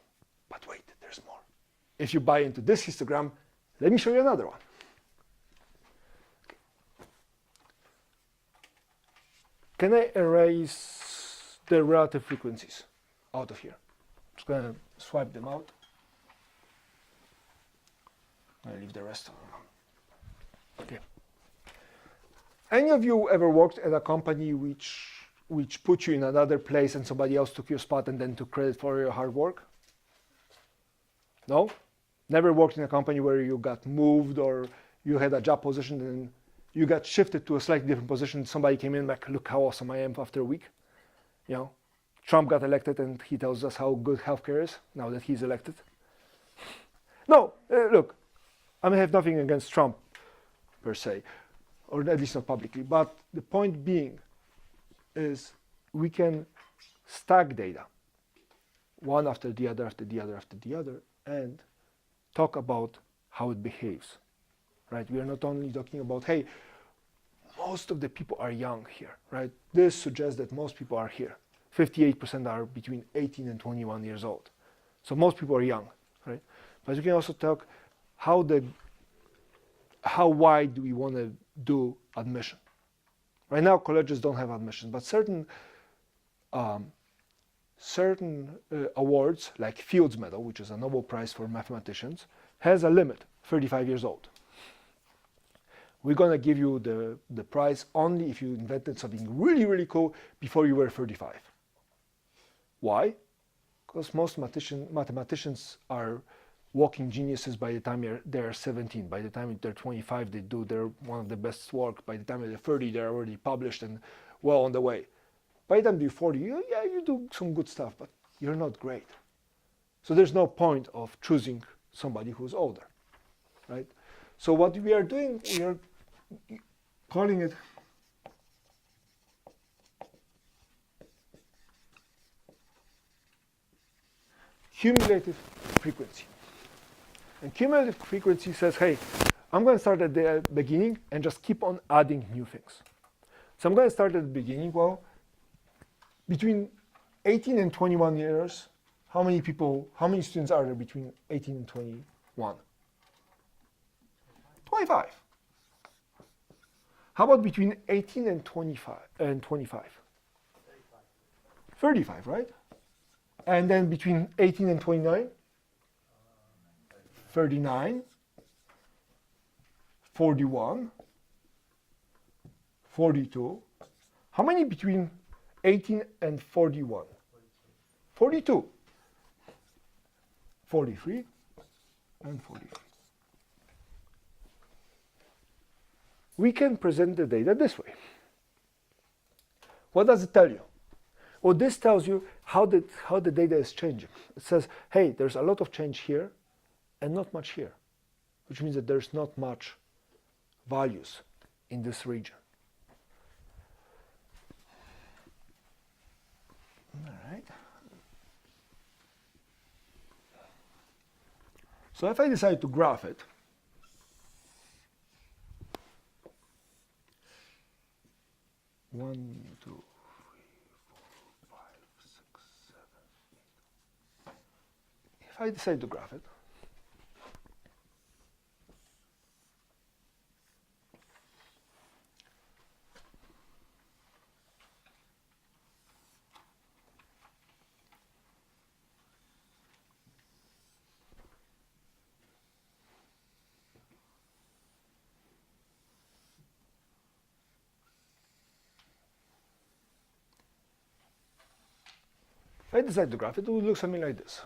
But wait, there's more. If you buy into this histogram, let me show you another one. Okay. Can I erase the relative frequencies out of here? I'm just going to swipe them out. I leave the rest of them. Okay. Any of you ever worked at a company which put you in another place and somebody else took your spot and then took credit for your hard work? No? Never worked in a company where you got moved or you had a job position and you got shifted to a slightly different position. Somebody came in like, look how awesome I am after a week. You know, Trump got elected and he tells us how good healthcare is now that he's elected. No, look, I have nothing against Trump per se, or at least not publicly, but the point being is we can stack data one after the other, after the other, after the other, and talk about how it behaves, right? We are not only talking about, hey, most of the people are young here, right? This suggests that most people are here. 58% are between 18 and 21 years old. So most people are young, right? But you can also talk how wide do we want to do admission? Right now, colleges don't have admission, but certain awards, like Fields Medal, which is a Nobel Prize for mathematicians, has a limit, 35 years old. We're going to give you the prize only if you invented something really, really cool before you were 35. Why? Because most mathematicians are walking geniuses by the time they're 17. By the time they're 25, they do one of the best work. By the time they're 30, they're already published and well on the way. By the time you're 40, you do some good stuff, but you're not great. So there's no point of choosing somebody who's older, right? So what we are doing, we are calling it cumulative frequency. And cumulative frequency says, hey, I'm going to start at the beginning and just keep on adding new things. So I'm going to start at the beginning. Well, between 18 and 21 years, how many students are there between 18 and 21? 25. How about between 18 and 25? 35, right? And then between 18 and 29? 39, 41, 42. How many between 18 and 41? 42. 43 and 43. We can present the data this way. What does it tell you? Well, this tells you how the data is changing. It says, hey, there's a lot of change here and not much here, which means that there's not much values in this region. All right. So if I decide to graph it, one, two, three, four, 5, 6, 7, 8. If I decide to graph it, if I decide to graph it, it will look something like this.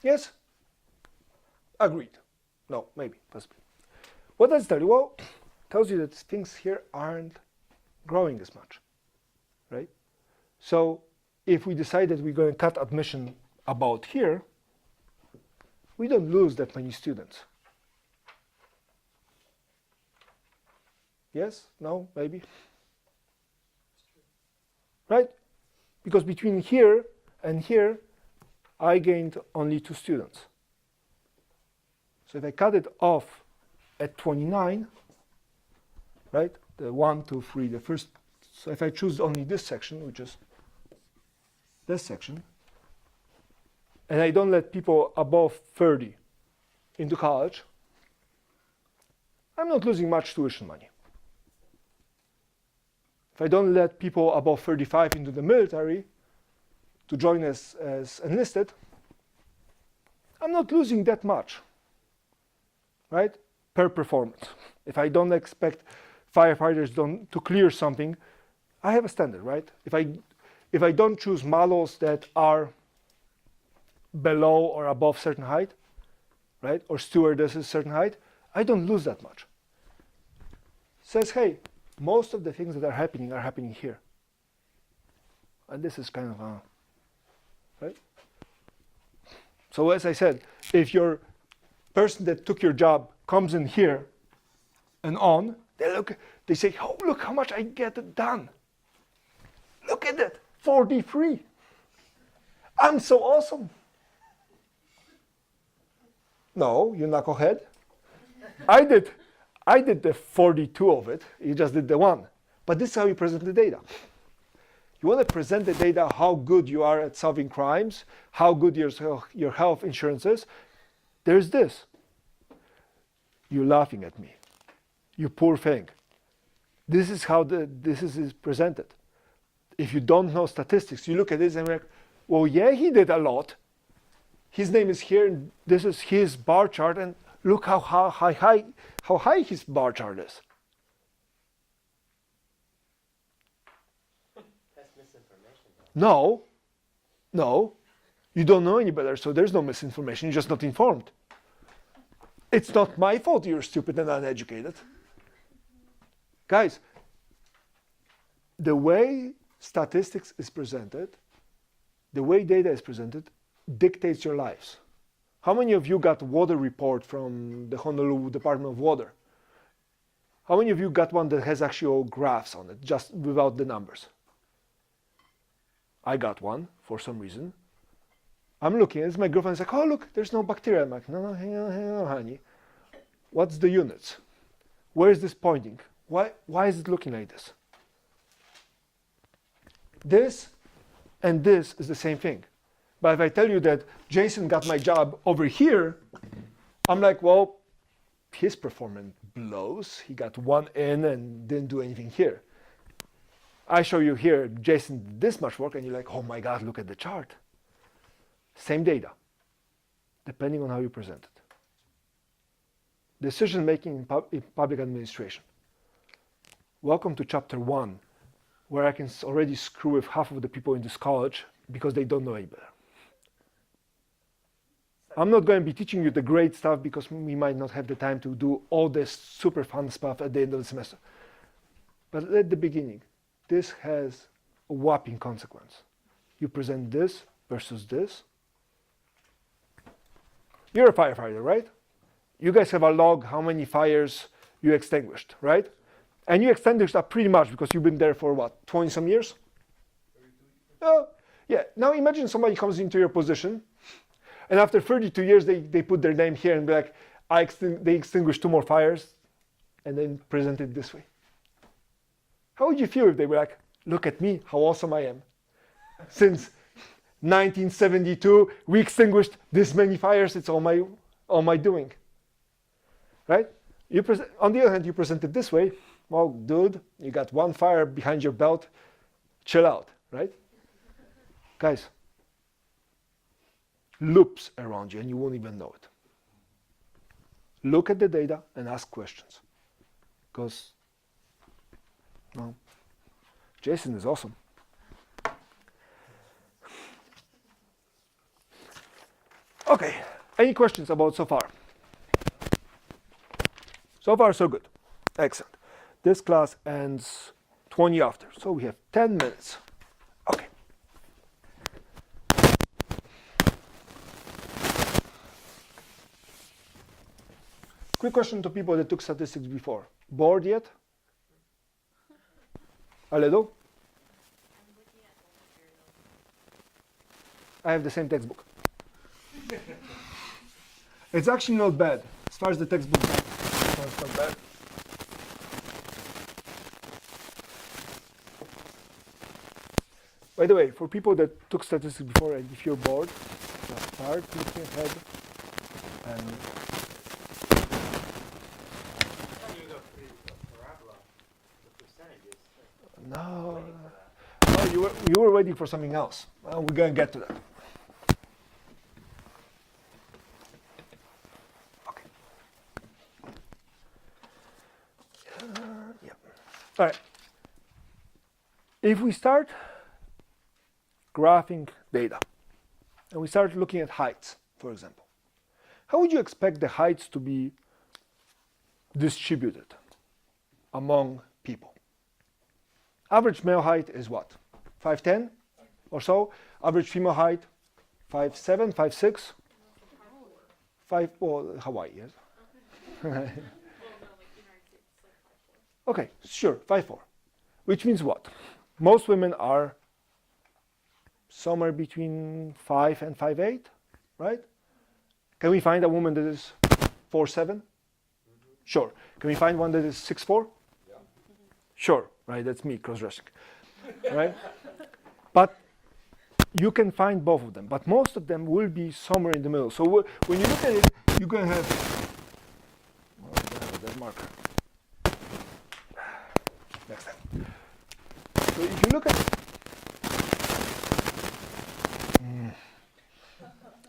Yes? Agreed. No, maybe, possibly. What does it tell you? Well, it tells you that things here aren't growing as much, right? So if we decide that we're going to cut admission about here, we don't lose that many students. Yes? No? Maybe? Right? Because between here and here, I gained only 2 students. So if I cut it off at 29, right? The 1, 2, 3, the first. So if I choose only this section, which is this section, and I don't let people above 30 into college, I'm not losing much tuition money. If I don't let people above 35 into the military to join as enlisted, I'm not losing that much, right? Per performance. If I don't expect firefighters to clear something, I have a standard, right? If I don't choose models that are below or above certain height, right? Or stewardesses certain height, I don't lose that much. Says, hey, most of the things that are happening here. And this is kind of, right? So as I said, if your person that took your job comes in here and on, they say, oh, look how much I get done. Look at that, 43. I'm so awesome. No, you knucklehead. I did the 42 of it. You just did the 1. But this is how you present the data. You want to present the data how good you are at solving crimes, how good your health insurance is. There's this. You're laughing at me. You poor thing. This is how this is presented. If you don't know statistics, you look at this and you're like, well, yeah, he did a lot. His name is here, and this is his bar chart, and look how high his bar chart is. That's misinformation, though. No, you don't know any better, so there's no misinformation, you're just not informed. It's not my fault you're stupid and uneducated. Guys, the way statistics is presented, the way data is presented, dictates your lives. How many of you got water report from the Honolulu Department of Water? How many of you got one that has actual graphs on it, just without the numbers? I got one for some reason. I'm looking, it's my girlfriend's like, oh look, there's no bacteria. I'm like, no, hang on, honey. What's the units? Where is this pointing? Why is it looking like this? This and this is the same thing. But if I tell you that Jason got my job over here, I'm like, well, his performance blows. He got 1 in and didn't do anything here. I show you here, Jason did this much work, and you're like, oh my God, look at the chart. Same data, depending on how you present it. Decision making in public administration. Welcome to chapter 1, where I can already screw with half of the people in this college because they don't know any better. I'm not going to be teaching you the great stuff because we might not have the time to do all this super fun stuff at the end of the semester. But at the beginning, this has a whopping consequence. You present this versus this. You're a firefighter, right? You guys have a log how many fires you extinguished, right? And you extinguished that pretty much because you've been there for what, 20 some years? Yeah, now imagine somebody comes into your position and after 32 years they put their name here and be like, they extinguished 2 more fires and then present it this way. How would you feel if they were like, look at me, how awesome I am. Since 1972, we extinguished this many fires, it's all my doing. Right? On the other hand, you present it this way. Well, dude, you got 1 fire behind your belt, chill out, right? Guys, loops around you and you won't even know it. Look at the data and ask questions. Because, well, Jason is awesome. Okay, any questions about so far? So far, so good. Excellent. This class ends 20 after, so we have 10 minutes. Okay. quick question to people that took statistics before. Bored yet? A little? I have the same textbook. It's actually not bad. As far as the textbook goes, it's not bad. By the way, for people that took statistics before, and if you're bored, just start looking ahead and You got a parabola, the percentages. no, Waiting for that. no, you were waiting for something else. Well, we're gonna get to that. Okay. Yeah. All right. If we start graphing data, and we start looking at heights, for example, how would you expect the heights to be distributed among people? Average male height is what? 5'10" or so. Average female height, 5'7", 5'6", 5. Well, Hawaii, yes. Okay, sure, 5'4", which means what? Most women are somewhere between 5 and 5'8", right? Can we find a woman that is 4'7"? Sure. Can we find one that is 6'4"? Yeah. Sure, right? That's me cross-dressing, right? But you can find both of them, but most of them will be somewhere in the middle. So when you look at it, you're going to have, well, I'm gonna have that marker. Next time. So if you look at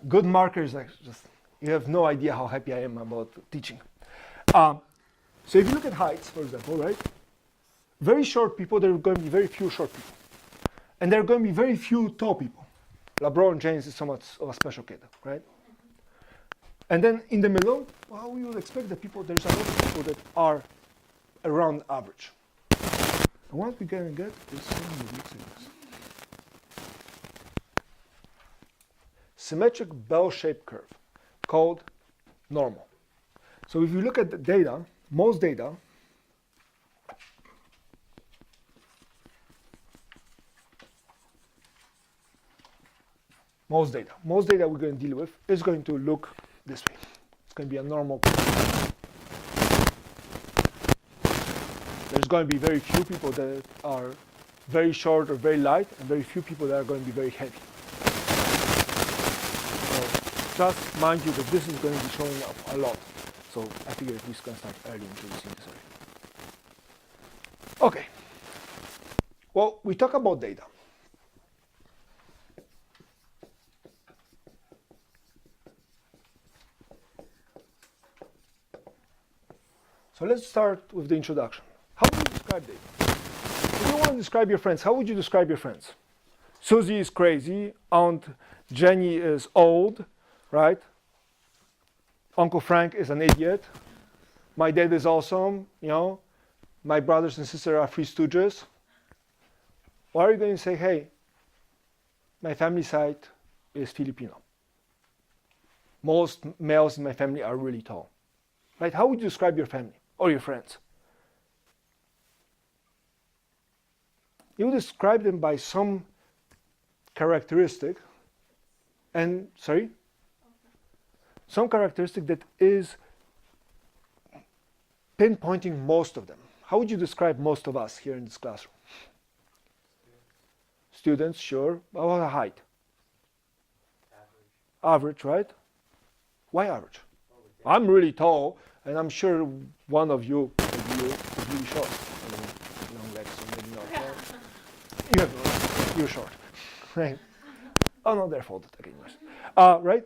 good markers, like just you have no idea how happy I am about teaching. So if you look at heights, for example, right? Very short people, there are going to be very few short people. And there are going to be very few tall people. LeBron James is somewhat of a special kid, right? And then in the middle, well, we would expect that there's a lot of people that are around average. And what we're going to get is symmetric bell-shaped curve called normal. So if you look at the data, most data we're going to deal with is going to look this way. It's going to be a normal curve. There's going to be very few people that are very short or very light, and very few people that are going to be very heavy. So just mind you that this is going to be showing up a lot. So I figured we can start early introducing this already. Okay. Well, we talk about data. So let's start with the introduction. How do you describe data? If you want to describe your friends, how would you describe your friends? Susie is crazy, Aunt Jenny is old, right? Uncle Frank is an idiot. My dad is awesome, you know. My brothers and sisters are three stooges. Or are you going to say, hey, my family side is Filipino. Most males in my family are really tall. Right? How would you describe your family or your friends? You would describe them by some characteristic, and some characteristic that is pinpointing most of them. How would you describe most of us here in this classroom? Students, sure. How about a height? Average, right? Why average? I'm really tall, and I'm sure one of you is really short. I mean, long legs, so maybe not. You're short, right? Oh, no, they're folded again. Right?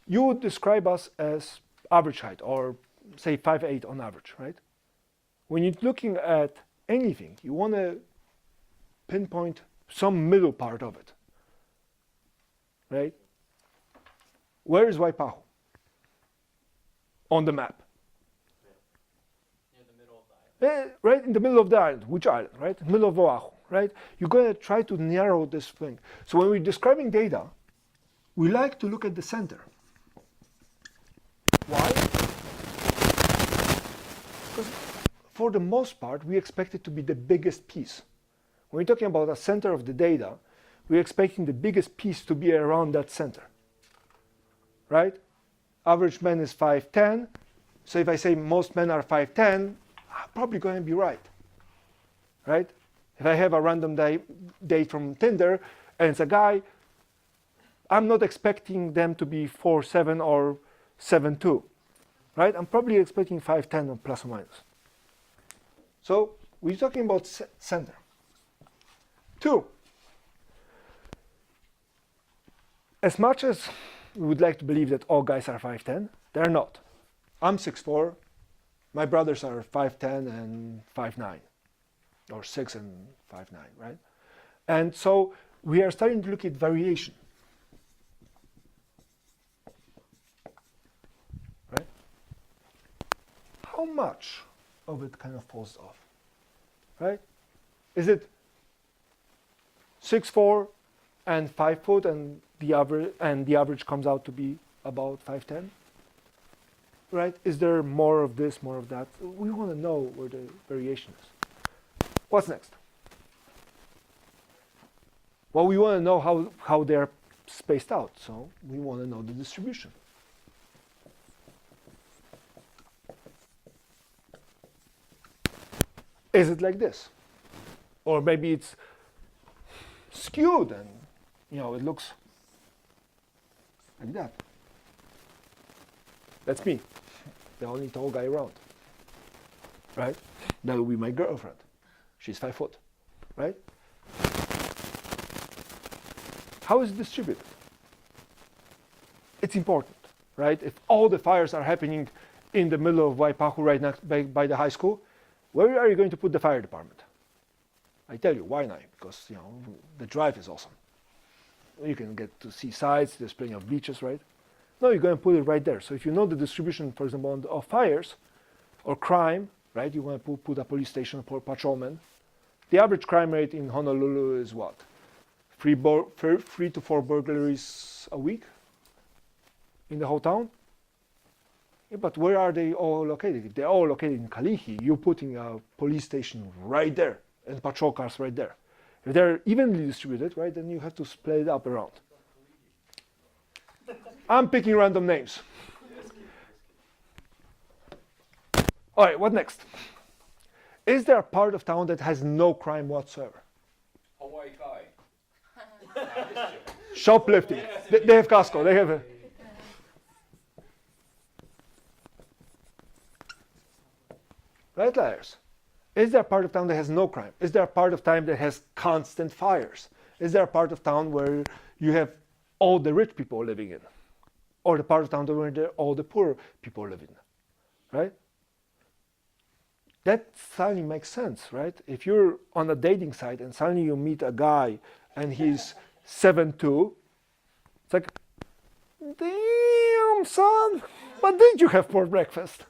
You would describe us as average height, or say 5'8" on average, right? When you're looking at anything, you want to pinpoint some middle part of it, right? Where is Waipahu? On the map. Near the middle of the island. Right in the middle of the island. Which island, right? Middle of Oahu, right? You're going to try to narrow this thing. So when we're describing data, we like to look at the center. Why? Because for the most part, we expect it to be the biggest piece. When we're talking about a center of the data, we're expecting the biggest piece to be around that center, right? Average man is 5'10", so if I say most men are 5'10", I'm probably going to be right, right? If I have a random date from Tinder and it's a guy, I'm not expecting them to be 4'7" or 7'2", right? I'm probably expecting 5'10" or plus or minus. So we're talking about center. 2, as much as we would like to believe that all guys are 5'10", they're not. I'm 6'4", my brothers are 5'10" and 5'9", or 6 and 5'9", right? And so we are starting to look at variation. Right? How much of it kind of falls off? Right? Is it 6'4" and 5 foot and the average comes out to be about 5'10"? Right? Is there more of this, more of that? We want to know where the variation is. What's next? Well, we want to know how they're spaced out, so we want to know the distribution. Is it like this? Or maybe it's skewed and it looks like that. That's me, the only tall guy around, right? That will be my girlfriend. She's 5 foot, right? How is it distributed? It's important, right? If all the fires are happening in the middle of Waipahu right next by the high school, where are you going to put the fire department? I tell you, why not? Because the drive is awesome. You can get to see sites, there's plenty of beaches, right? No, you're going to put it right there. So if you know the distribution, for example, of fires or crime, right? You want to put a police station for patrolmen. The average crime rate in Honolulu is what? 3 to 4 burglaries a week in the whole town? Yeah, but where are they all located? If they're all located in Kalihi, you're putting a police station right there and patrol cars right there. If they're evenly distributed, right, then you have to split it up around. I'm picking random names. All right, what next? Is there a part of town that has no crime whatsoever? Hawaii Kai. Shoplifting. They have Costco. They have a... Right, liars. Is there a part of town that has no crime? Is there a part of town that has constant fires? Is there a part of town where you have all the rich people living in? Or the part of town where all the poor people live in? Right? That suddenly makes sense, right? If you're on a dating site and suddenly you meet a guy and he's 7'2", it's like, damn, son, what did you have for breakfast?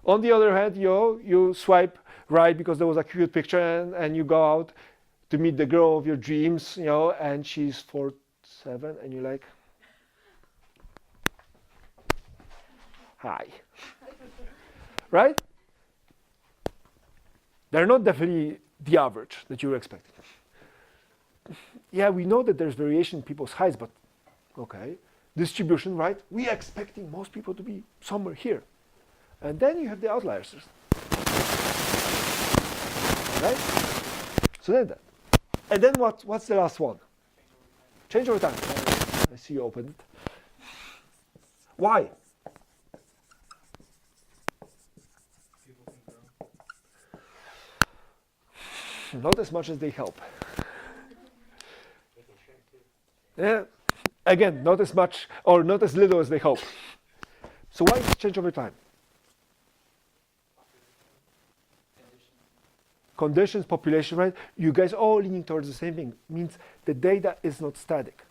On the other hand, you swipe right because there was a cute picture and you go out to meet the girl of your dreams, and she's 4'7", and you're like, hi. Right? They're not definitely the average that you were expecting. Yeah, we know that there's variation in people's heights, but okay. Distribution, right? We are expecting most people to be somewhere here. And then you have the outliers. Right? So then that. And then what's the last one? Change over time. I see you opened it. Why? Not as much as they help. Yeah. Again, not as much or not as little as they hope. So why does it change over time? Conditions, population, right? You guys all leaning towards the same thing. Means the data is not static.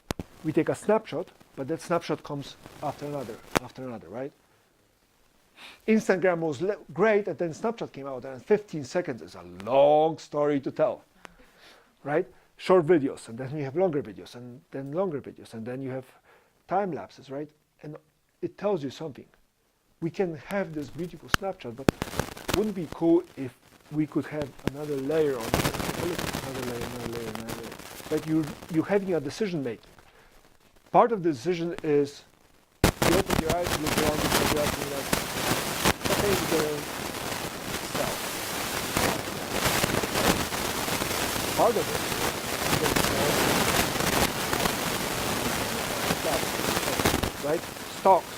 We take a snapshot, but that snapshot comes after another, right? Instagram was great, and then Snapchat came out, and 15 seconds is a long story to tell, right? Short videos, and then you have longer videos, and then longer videos, and then you have time lapses, right? And it tells you something. we can have this beautiful snapshot, but wouldn't it be cool if we could have another layer on it? Another layer, another layer, another layer. Like you're having a decision making. Part of the decision is you open your eyes, you look around, you close your eyes, and you're like, okay, we're going to sell. Part of it is going to sell, right? Stocks.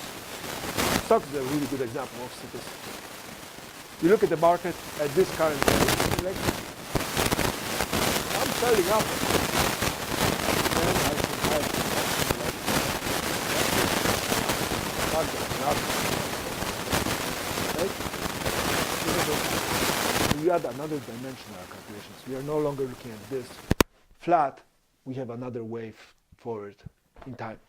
Stocks is a really good example of statistics. You look at the market at this current level, like, I'm selling up. Then I can have right? We add another dimension in our calculations. We are no longer looking at this flat. We have another wave forward in time.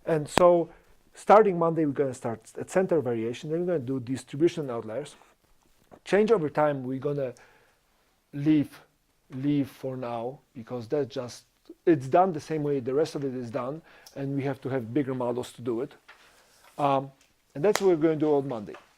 And so starting Monday, we're going to start at center variation. Then we're going to do distribution outliers. Change over time, we're going to leave for now, because that's just, it's done the same way the rest of it is done, and we have to have bigger models to do it. And that's what we're going to do on Monday.